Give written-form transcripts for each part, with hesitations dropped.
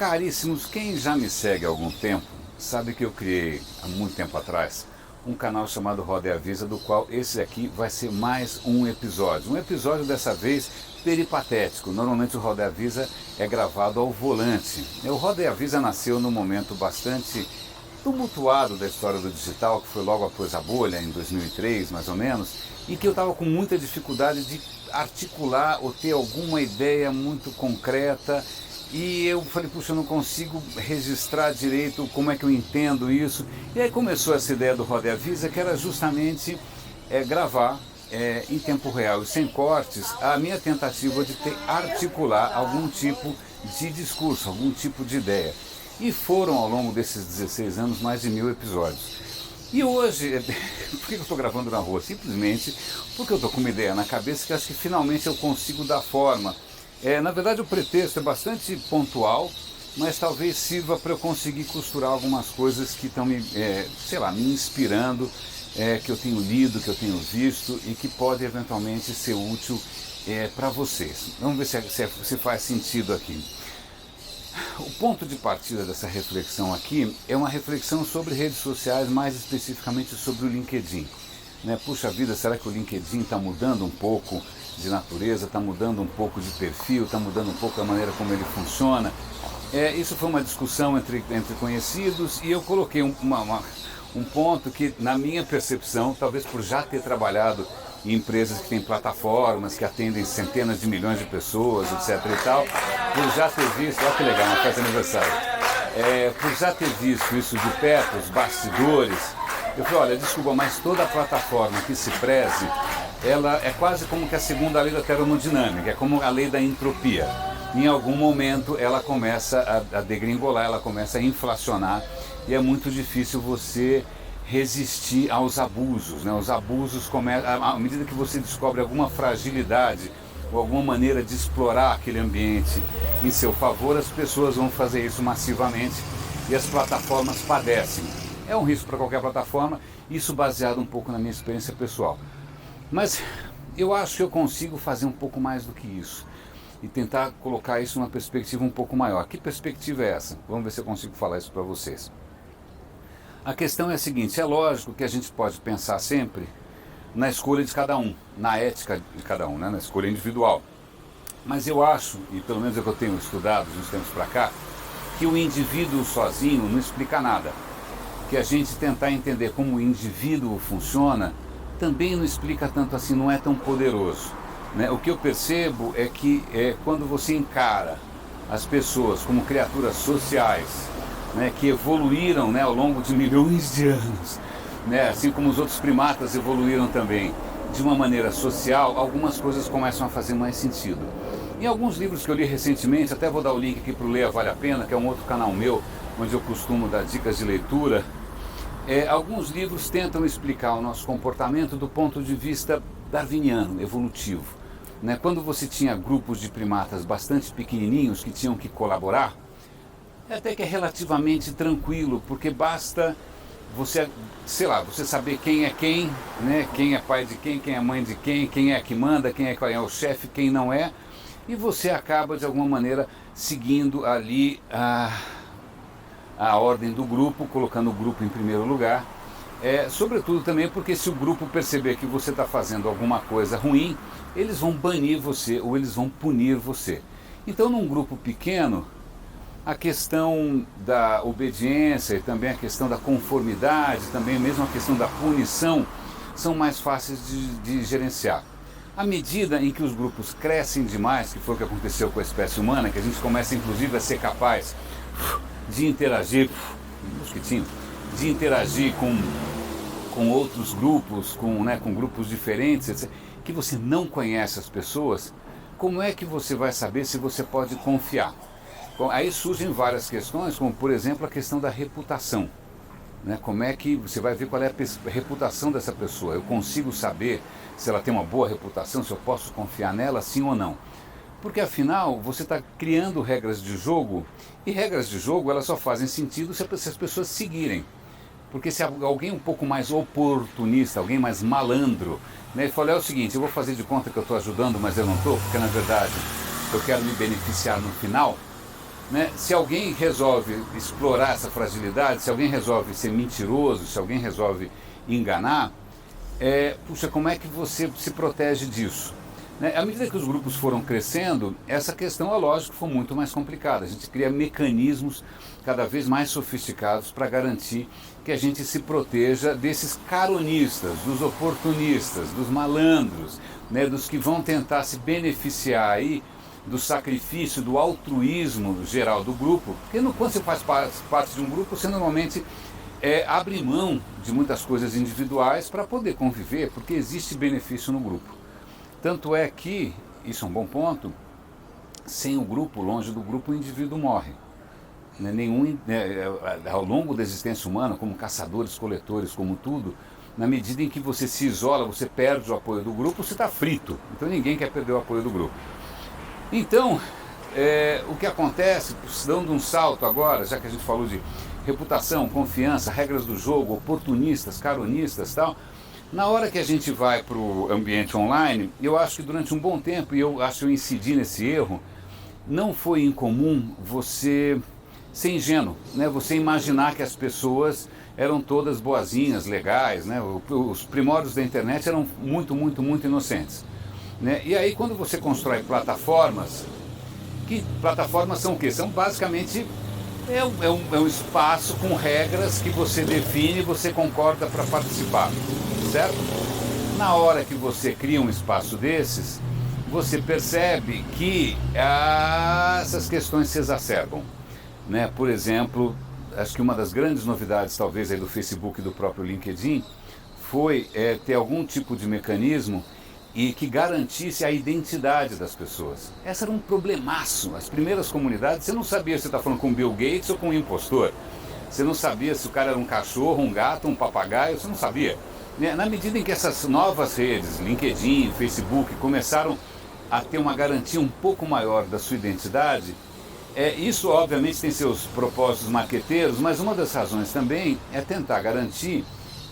Caríssimos, quem já me segue há algum tempo sabe que eu criei há muito tempo atrás um canal chamado Roda e Avisa, do qual esse aqui vai ser mais um episódio. Um episódio dessa vez peripatético. Normalmente o Roda e Avisa é gravado ao volante. O Roda e Avisa nasceu num momento bastante tumultuado da história do digital, que foi logo após a bolha, em 2003 mais ou menos, e que eu estava com muita dificuldade de articular ou ter alguma ideia muito concreta. E eu falei, puxa, eu não consigo registrar direito como é que eu entendo isso. E aí começou essa ideia do Roda e Avisa, que era justamente gravar em tempo real e sem cortes a minha tentativa de articular algum tipo de discurso, algum tipo de ideia. E foram, ao longo desses 16 anos, mais de 1000 episódios. E hoje, por que eu estou gravando na rua? Simplesmente porque eu estou com uma ideia na cabeça que acho que finalmente eu consigo dar forma. Na verdade o pretexto é bastante pontual, mas talvez sirva para eu conseguir costurar algumas coisas que estão me inspirando, que eu tenho lido, que eu tenho visto e que pode eventualmente ser útil para vocês. Vamos ver se faz sentido aqui. O ponto de partida dessa reflexão aqui é uma reflexão sobre redes sociais, mais especificamente sobre o LinkedIn. Puxa vida, será que o LinkedIn está mudando um pouco de natureza, está mudando um pouco de perfil, está mudando um pouco a maneira como ele funciona? Isso foi uma discussão entre conhecidos e eu coloquei um ponto que, na minha percepção, talvez por já ter trabalhado em empresas que têm plataformas, que atendem centenas de milhões de pessoas, etc. e tal, por já ter visto, olha que legal, uma festa de aniversário, por já ter visto isso de perto, os bastidores, eu falei, olha, desculpa, mas toda plataforma que se preze, ela é quase como que a segunda lei da termodinâmica, é como a lei da entropia. Em algum momento ela começa a degringolar, ela começa a inflacionar e é muito difícil você resistir aos abusos. Os abusos começam, à medida que você descobre alguma fragilidade ou alguma maneira de explorar aquele ambiente em seu favor, as pessoas vão fazer isso massivamente e as plataformas padecem. É um risco para qualquer plataforma, isso baseado um pouco na minha experiência pessoal. Mas eu acho que eu consigo fazer um pouco mais do que isso e tentar colocar isso numa perspectiva um pouco maior. Que perspectiva é essa? Vamos ver se eu consigo falar isso para vocês. A questão é a seguinte, é lógico que a gente pode pensar sempre na escolha de cada um, na ética de cada um, na escolha individual. Mas eu acho, e pelo menos é o que eu tenho estudado nos tempos para cá, que o indivíduo sozinho não explica nada. Que a gente tentar entender como o indivíduo funciona também não explica tanto assim, não é tão poderoso. O que eu percebo é que quando você encara as pessoas como criaturas sociais, que evoluíram ao longo de milhões de anos, assim como os outros primatas evoluíram também, de uma maneira social, algumas coisas começam a fazer mais sentido. Em alguns livros que eu li recentemente, até vou dar o link aqui para o Leia Vale a Pena, que é um outro canal meu, onde eu costumo dar dicas de leitura, alguns livros tentam explicar o nosso comportamento do ponto de vista darwiniano, evolutivo. Quando você tinha grupos de primatas bastante pequenininhos que tinham que colaborar, até que é relativamente tranquilo, porque basta você saber quem é quem, quem é pai de quem é mãe de quem é que manda, quem é o chefe, quem não é, e você acaba de alguma maneira seguindo ali a ordem do grupo, colocando o grupo em primeiro lugar, sobretudo também porque se o grupo perceber que você está fazendo alguma coisa ruim, eles vão banir você ou eles vão punir você. Então num grupo pequeno, a questão da obediência e também a questão da conformidade, também mesmo a questão da punição, são mais fáceis de gerenciar. À medida em que os grupos crescem demais, que foi o que aconteceu com a espécie humana, que a gente começa inclusive a ser capaz de interagir, mosquitinho, de interagir com outros grupos, com grupos diferentes, etc., que você não conhece as pessoas, como é que você vai saber se você pode confiar? Bom, aí surgem várias questões, como por exemplo a questão da reputação. Como é que você vai ver qual é a reputação dessa pessoa? Eu consigo saber se ela tem uma boa reputação, se eu posso confiar nela, sim ou não? Porque afinal você está criando regras de jogo, e regras de jogo elas só fazem sentido se as pessoas seguirem. Porque se alguém um pouco mais oportunista, alguém mais malandro, fala, é o seguinte, eu vou fazer de conta que eu estou ajudando, mas eu não estou, porque na verdade eu quero me beneficiar no final, né? Se alguém resolve explorar essa fragilidade, se alguém resolve ser mentiroso, se alguém resolve enganar, puxa, como é que você se protege disso? Né? À medida que os grupos foram crescendo, essa questão, é lógico, foi muito mais complicada. A gente cria mecanismos cada vez mais sofisticados para garantir que a gente se proteja desses caronistas, dos oportunistas, dos malandros, né? Dos que vão tentar se beneficiar aí do sacrifício, do altruísmo geral do grupo. Porque quando você faz parte de um grupo, você normalmente abre mão de muitas coisas individuais para poder conviver, porque existe benefício no grupo. Tanto é que, isso é um bom ponto, sem o grupo, longe do grupo, o indivíduo morre. Ao longo da existência humana, como caçadores, coletores, como tudo, na medida em que você se isola, você perde o apoio do grupo, você está frito. Então ninguém quer perder o apoio do grupo. Então, o que acontece, dando um salto agora, já que a gente falou de reputação, confiança, regras do jogo, oportunistas, caronistas e tal, na hora que a gente vai para o ambiente online, eu acho que durante um bom tempo, e eu acho que eu incidi nesse erro, não foi incomum você ser ingênuo, né? Você imaginar que as pessoas eram todas boazinhas, legais, né? Os primórdios da internet eram muito, muito, muito inocentes. Né? E aí quando você constrói plataformas, que plataformas são o quê? São basicamente um espaço com regras que você define e você concorda para participar, certo? Na hora que você cria um espaço desses, você percebe que essas questões se exacerbam. Né? Por exemplo, acho que uma das grandes novidades talvez aí do Facebook e do próprio LinkedIn foi ter algum tipo de mecanismo e que garantisse a identidade das pessoas. Esse era um problemaço. As primeiras comunidades, você não sabia se você está falando com Bill Gates ou com um impostor. Você não sabia se o cara era um cachorro, um gato, um papagaio, você não sabia. Na medida em que essas novas redes, LinkedIn, Facebook, começaram a ter uma garantia um pouco maior da sua identidade, isso obviamente tem seus propósitos marqueteiros, mas uma das razões também é tentar garantir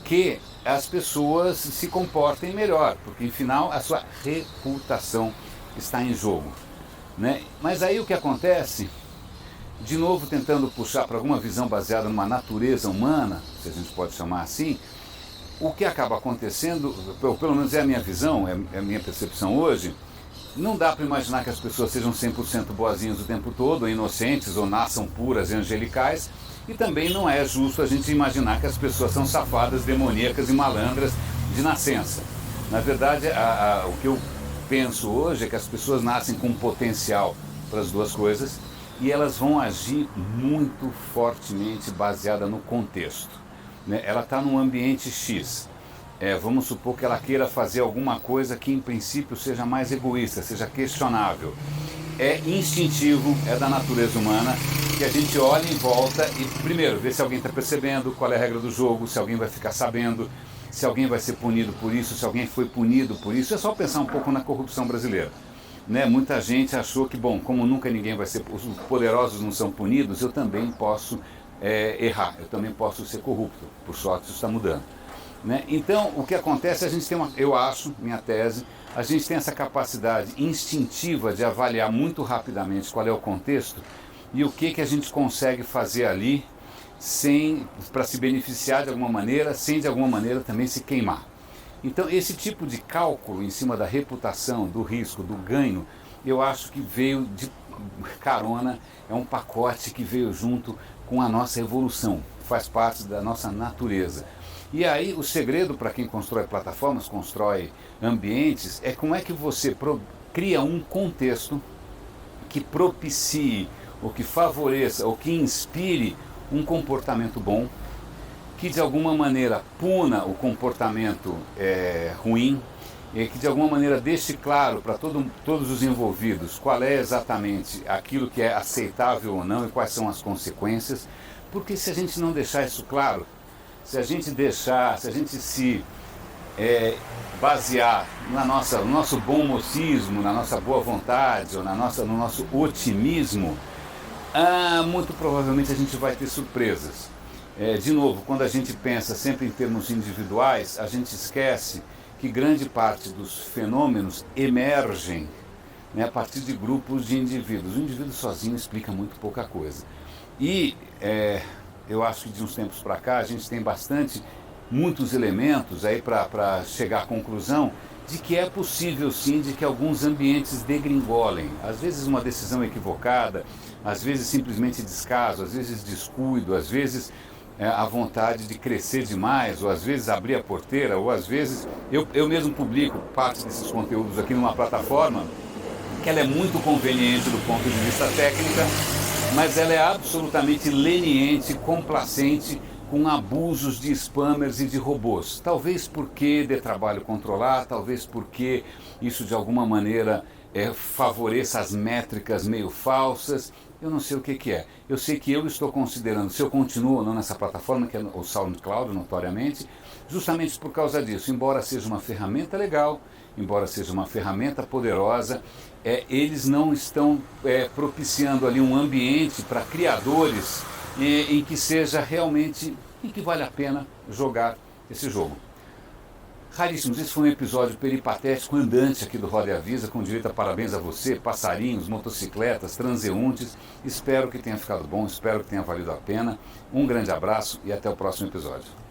que as pessoas se comportem melhor, porque, afinal, a sua reputação está em jogo. Né? Mas aí o que acontece, de novo tentando puxar para alguma visão baseada numa natureza humana, se a gente pode chamar assim, o que acaba acontecendo, pelo menos é a minha visão, é a minha percepção hoje, não dá para imaginar que as pessoas sejam 100% boazinhas o tempo todo, ou inocentes, ou nasçam puras e angelicais, e também não é justo a gente imaginar que as pessoas são safadas, demoníacas e malandras de nascença. Na verdade, o que eu penso hoje é que as pessoas nascem com potencial para as duas coisas e elas vão agir muito fortemente baseada no contexto. Né? Ela está num ambiente X. Vamos supor que ela queira fazer alguma coisa que em princípio seja mais egoísta, seja questionável. É instintivo, é da natureza humana, que a gente olha em volta e primeiro vê se alguém está percebendo qual é a regra do jogo, se alguém vai ficar sabendo, se alguém vai ser punido por isso, se alguém foi punido por isso. É só pensar um pouco na corrupção brasileira. Né? Muita gente achou que, bom, como nunca ninguém vai ser, os poderosos não são punidos, eu também posso errar, eu também posso ser corrupto. Por sorte isso está mudando. Né? Então, o que acontece, a gente tem eu acho, minha tese, a gente tem essa capacidade instintiva de avaliar muito rapidamente qual é o contexto e o que a gente consegue fazer ali para se beneficiar de alguma maneira, sem de alguma maneira também se queimar. Então, esse tipo de cálculo em cima da reputação, do risco, do ganho, eu acho que veio de carona, é um pacote que veio junto com a nossa evolução, faz parte da nossa natureza. E aí o segredo para quem constrói plataformas, constrói ambientes, é como é que você cria um contexto que propicie, ou que favoreça, ou que inspire um comportamento bom, que de alguma maneira puna o comportamento ruim, e que de alguma maneira deixe claro para todos os envolvidos qual é exatamente aquilo que é aceitável ou não e quais são as consequências, porque se a gente não deixar isso claro, se a gente se basear no nosso bom mocismo, na nossa boa vontade ou no nosso otimismo, muito provavelmente a gente vai ter surpresas. De novo, quando a gente pensa sempre em termos individuais, a gente esquece que grande parte dos fenômenos emergem né, a partir de grupos de indivíduos. O indivíduo sozinho explica muito pouca coisa. E eu acho que de uns tempos para cá a gente tem muitos elementos aí para chegar à conclusão de que é possível sim de que alguns ambientes degringolem. Às vezes uma decisão equivocada, às vezes simplesmente descaso, às vezes descuido, às vezes a vontade de crescer demais, ou às vezes abrir a porteira, ou às vezes eu mesmo publico parte desses conteúdos aqui numa plataforma que ela é muito conveniente do ponto de vista técnica, mas ela é absolutamente leniente, complacente com abusos de spammers e de robôs. Talvez porque dê trabalho controlar, talvez porque isso de alguma maneira favoreça as métricas meio falsas. Eu não sei o que é. Eu sei que eu estou considerando, se eu continuo ou não nessa plataforma, que é o SoundCloud, notoriamente, justamente por causa disso. Embora seja uma ferramenta legal, embora seja uma ferramenta poderosa, eles não estão propiciando ali um ambiente para criadores em que seja realmente, em que vale a pena jogar esse jogo. Raríssimos, esse foi um episódio peripatético andante aqui do Roda e Avisa, com direito a parabéns a você, passarinhos, motocicletas, transeuntes. Espero que tenha ficado bom, espero que tenha valido a pena. Um grande abraço e até o próximo episódio.